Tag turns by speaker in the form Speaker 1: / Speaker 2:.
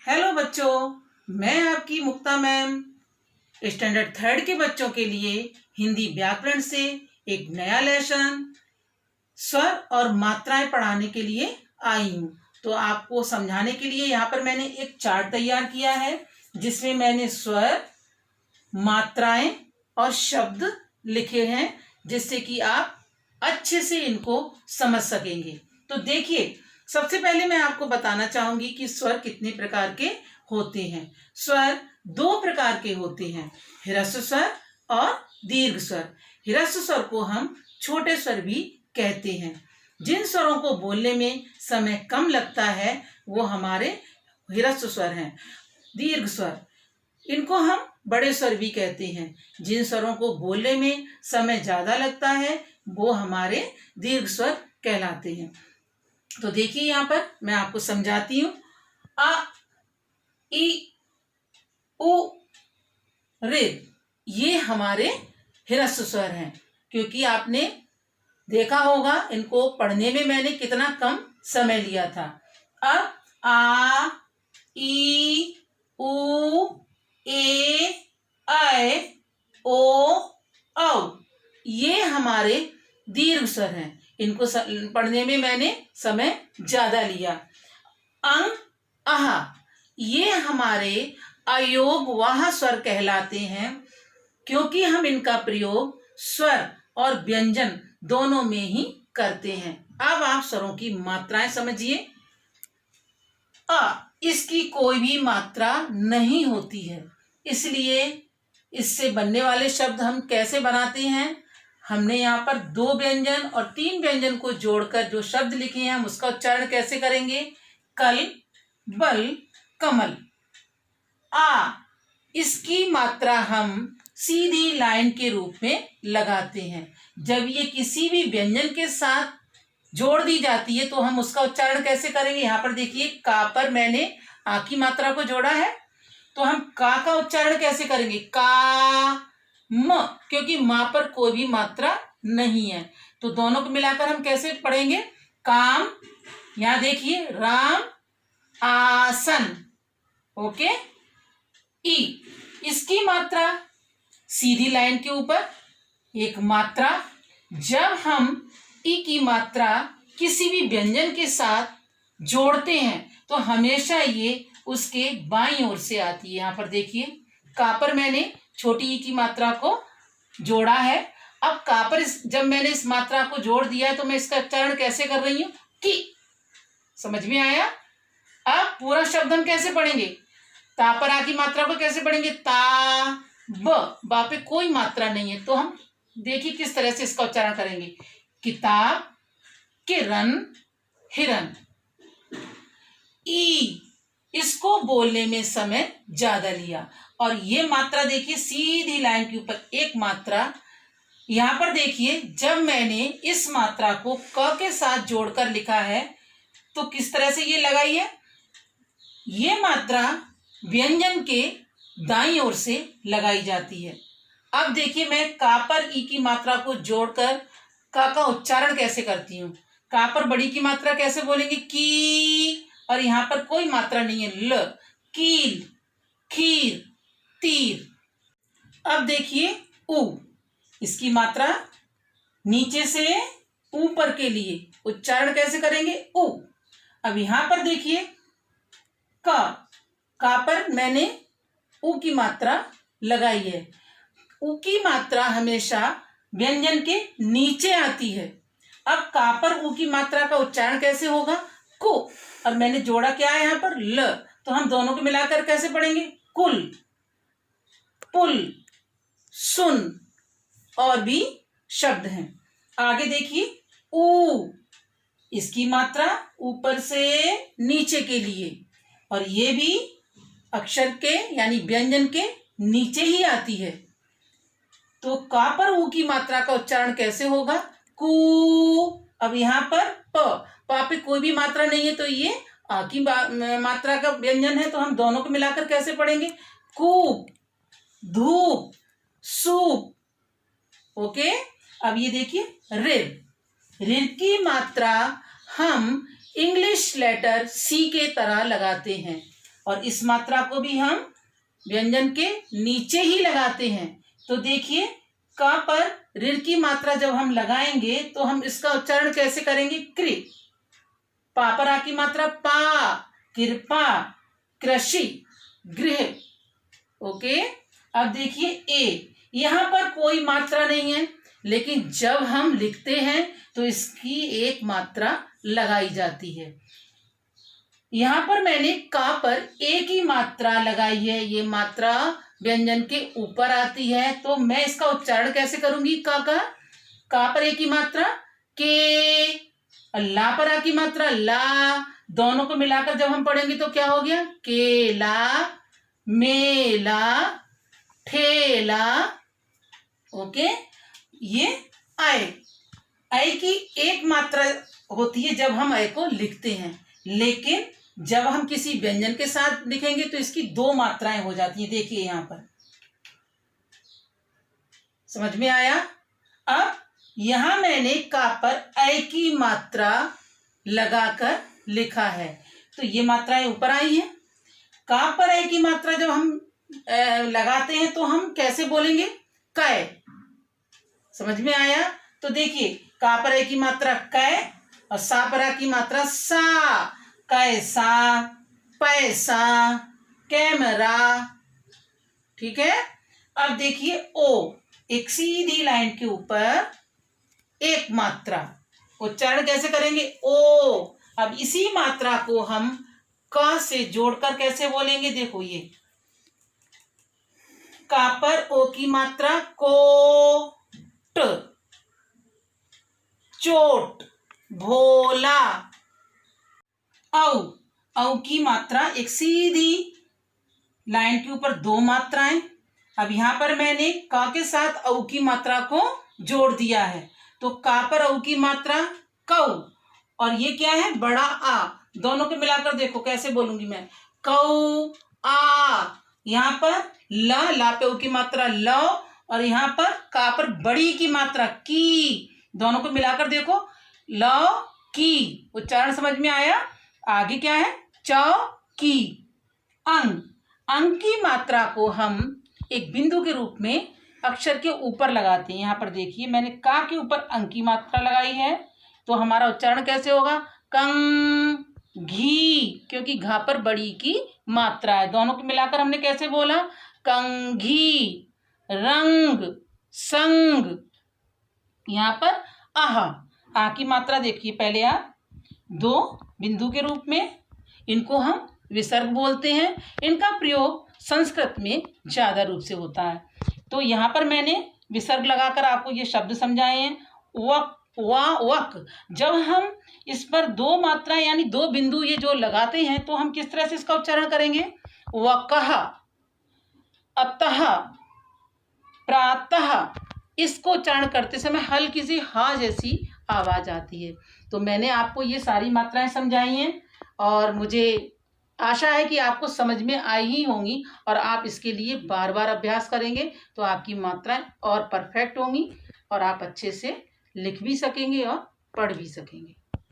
Speaker 1: Hello बच्चों, मैं आपकी मुक्ता मैम स्टैंडर्ड 3 के बच्चों के लिए हिंदी व्याकरण से एक नया लेसन स्वर और मात्राएं पढ़ाने के लिए आई हूँ। तो आपको समझाने के लिए यहाँ पर मैंने एक चार्ट तैयार किया है जिसमें मैंने स्वर, मात्राएं और शब्द लिखे हैं जिससे कि आप अच्छे से इनको समझ सकेंगे। तो देखिए, सबसे पहले मैं आपको बताना चाहूंगी कि स्वर कितने प्रकार के होते हैं। स्वर 2 प्रकार के होते हैं, ह्रस्व स्वर और दीर्घ स्वर। ह्रस्व स्वर को हम छोटे स्वर भी कहते हैं। जिन स्वरों को बोलने में समय कम लगता है वो हमारे ह्रस्व स्वर हैं। दीर्घ स्वर, इनको हम बड़े स्वर भी कहते हैं। जिन स्वरों को बोलने में समय ज्यादा लगता है वो हमारे दीर्घ स्वर कहलाते हैं। तो देखिए, यहाँ पर मैं आपको समझाती हूँ। अ, इ, उ, ऋ, ये हमारे ह्रस्व स्वर हैं। क्योंकि आपने देखा होगा इनको पढ़ने में मैंने कितना कम समय लिया था। अब आ, ई, उ, ए, ऐ, ओ, औ, ये हमारे दीर्घ स्वर हैं। इनको पढ़ने में मैंने समय ज्यादा लिया। अंग, आह, ये हमारे अयोगवाह स्वर कहलाते हैं क्योंकि हम इनका प्रयोग स्वर और व्यंजन दोनों में ही करते हैं। अब आप स्वरों की मात्राएं समझिए। अ, इसकी कोई भी मात्रा नहीं होती है, इसलिए इससे बनने वाले शब्द हम कैसे बनाते हैं। हमने यहाँ पर 2 व्यंजन और 3 व्यंजन को जोड़कर जो शब्द लिखे हैं हम उसका उच्चारण कैसे करेंगे। कल, बल, कमल। आ, इसकी मात्रा हम सीधी लाइन के रूप में लगाते हैं। जब ये किसी भी व्यंजन के साथ जोड़ दी जाती है तो हम उसका उच्चारण कैसे करेंगे। यहाँ पर देखिए, का पर मैंने आ की मात्रा को जोड़ा है तो हम का उच्चारण कैसे करेंगे। का, म, क्योंकि मां पर कोई भी मात्रा नहीं है तो दोनों को मिलाकर हम कैसे पढ़ेंगे। काम, यहां देखिए, राम, आसन। ओके। ई, इसकी मात्रा सीधी लाइन के ऊपर एक मात्रा। जब हम ई की मात्रा किसी भी व्यंजन के साथ जोड़ते हैं तो हमेशा ये उसके बाईं ओर से आती है। यहाँ पर देखिए, का पर मैंने छोटी ई की मात्रा को जोड़ा है। अब का पर जब मैंने इस मात्रा को जोड़ दिया है तो मैं इसका उच्चारण कैसे कर रही हूं कि। समझ में आया। अब पूरा शब्द हम कैसे पढ़ेंगे। ता पर आ की मात्रा को कैसे पढ़ेंगे। ता, बा पे कोई मात्रा नहीं है तो हम देखिए किस तरह से इसका उच्चारण करेंगे। किताब, किरण, हिरन। ई, इसको बोलने में समय ज्यादा लिया और ये मात्रा देखिए सीधी लाइन के ऊपर एक मात्रा। यहां पर देखिए, जब मैंने इस मात्रा को क के साथ जोड़कर लिखा है तो किस तरह से ये लगाई है। ये मात्रा व्यंजन के दाईं ओर से लगाई जाती है। अब देखिए, मैं का पर ई की मात्रा को जोड़कर का उच्चारण कैसे करती हूँ। का पर बड़ी की मात्रा कैसे बोलेंगे, की, और यहाँ पर कोई मात्रा नहीं है, ल, कील, खीर, तीर। अब देखिए, उ, इसकी मात्रा नीचे से ऊपर के लिए उच्चारण कैसे करेंगे, उ। अब यहां पर देखिए, का पर मैंने उ की मात्रा लगाई है। उ की मात्रा हमेशा व्यंजन के नीचे आती है। अब का पर उ की मात्रा का उच्चारण कैसे होगा, को, और मैंने जोड़ा क्या है यहाँ पर, ल, तो हम दोनों को मिलाकर कैसे पढ़ेंगे, कुल, पुल, सुन, और भी शब्द हैं। आगे देखिए, ऊ, इसकी मात्रा ऊपर से नीचे के लिए और ये भी अक्षर के यानी व्यंजन के नीचे ही आती है। तो का पर ऊ की मात्रा का उच्चारण कैसे होगा, कू। अब यहाँ पर पा पे कोई भी मात्रा नहीं है तो ये आ की मात्रा का व्यंजन है तो हम दोनों को मिलाकर कैसे पढ़ेंगे, कूप, धूप, सूप। ओके। अब ये देखिए, ऋ की मात्रा हम इंग्लिश लेटर सी के तरह लगाते हैं और इस मात्रा को भी हम व्यंजन के नीचे ही लगाते हैं। तो देखिए का पर ऋण की मात्रा जब हम लगाएंगे तो हम इसका उच्चारण कैसे करेंगे? कृ। पा पर आ की मात्रा पा, कृपा, कृषि, गृह। ओके, अब देखिए ए, यहां पर कोई मात्रा नहीं है, लेकिन जब हम लिखते हैं तो इसकी एक मात्रा लगाई जाती है। यहां पर मैंने का पर ए की मात्रा लगाई है, ये मात्रा व्यंजन के ऊपर आती है, तो मैं इसका उच्चारण कैसे करूंगी? का पर ए की मात्रा के, ला पर आ की मात्रा ला, दोनों को मिलाकर जब हम पढ़ेंगे तो क्या हो गया? केला, मेला, ठेला। ओके, ये आय की एक मात्रा होती है जब हम आय को लिखते हैं, लेकिन जब हम किसी व्यंजन के साथ लिखेंगे तो इसकी दो मात्राएं हो जाती हैं। देखिए यहां पर, समझ में आया? अब यहां मैंने का पर ऐ की मात्रा लगाकर लिखा है, तो ये मात्राएं ऊपर आई हैं। का पर ऐ की मात्रा जब हम लगाते हैं तो हम कैसे बोलेंगे? कै। समझ में आया? तो देखिए का पर ऐ की मात्रा कै और सा पर आ की मात्रा सा। कैसा, पैसा, कैमरा। ठीक है, अब देखिए ओ, एक सीधी लाइन के ऊपर एक मात्रा, उच्चारण कैसे करेंगे? ओ। अब इसी मात्रा को हम क से जोड़कर कैसे बोलेंगे? देखो ये का पर ओ की मात्रा कोट, चोट, भोला। औ की मात्रा एक सीधी लाइन के ऊपर दो मात्राएं। अब यहां पर मैंने का के साथ औ की मात्रा को जोड़ दिया है, तो का पर औ की मात्रा कौ, और ये क्या है? बड़ा आ। दोनों को मिलाकर देखो कैसे बोलूंगी मैं? कौ आ। यहां पर ला पे ओ की मात्रा लो, और यहां पर का पर बड़ी की मात्रा की। दोनों को मिलाकर देखो, लो की। उच्चारण समझ में आया? आगे क्या है? चौकी। अंग की मात्रा को हम एक बिंदु के रूप में अक्षर के ऊपर लगाते हैं। यहाँ पर देखिए मैंने का के ऊपर अंग की मात्रा लगाई है, तो हमारा उच्चारण कैसे होगा? कंघी, क्योंकि घा पर बड़ी की मात्रा है। दोनों को मिलाकर हमने कैसे बोला? कंघी। रंग, संग। यहाँ पर आहा, आ की मात्रा देखिए पहले आप, दो बिंदु के रूप में, इनको हम विसर्ग बोलते हैं। इनका प्रयोग संस्कृत में ज्यादा रूप से होता है। तो यहाँ पर मैंने विसर्ग लगाकर आपको ये शब्द समझाए हैं। वक, वा, वक। जब हम इस पर दो मात्राएं यानी दो बिंदु ये जो लगाते हैं तो हम किस तरह से इसका उच्चारण करेंगे? वकह, अतः, प्रातः। इसको उच्चारण करते समय हल्की सी हा जैसी आवाज आती है। तो मैंने आपको ये सारी मात्राएं समझाई हैं, और मुझे आशा है कि आपको समझ में आई ही होंगी, और आप इसके लिए बार बार अभ्यास करेंगे तो आपकी मात्राएं और परफेक्ट होंगी, और आप अच्छे से लिख भी सकेंगे और पढ़ भी सकेंगे।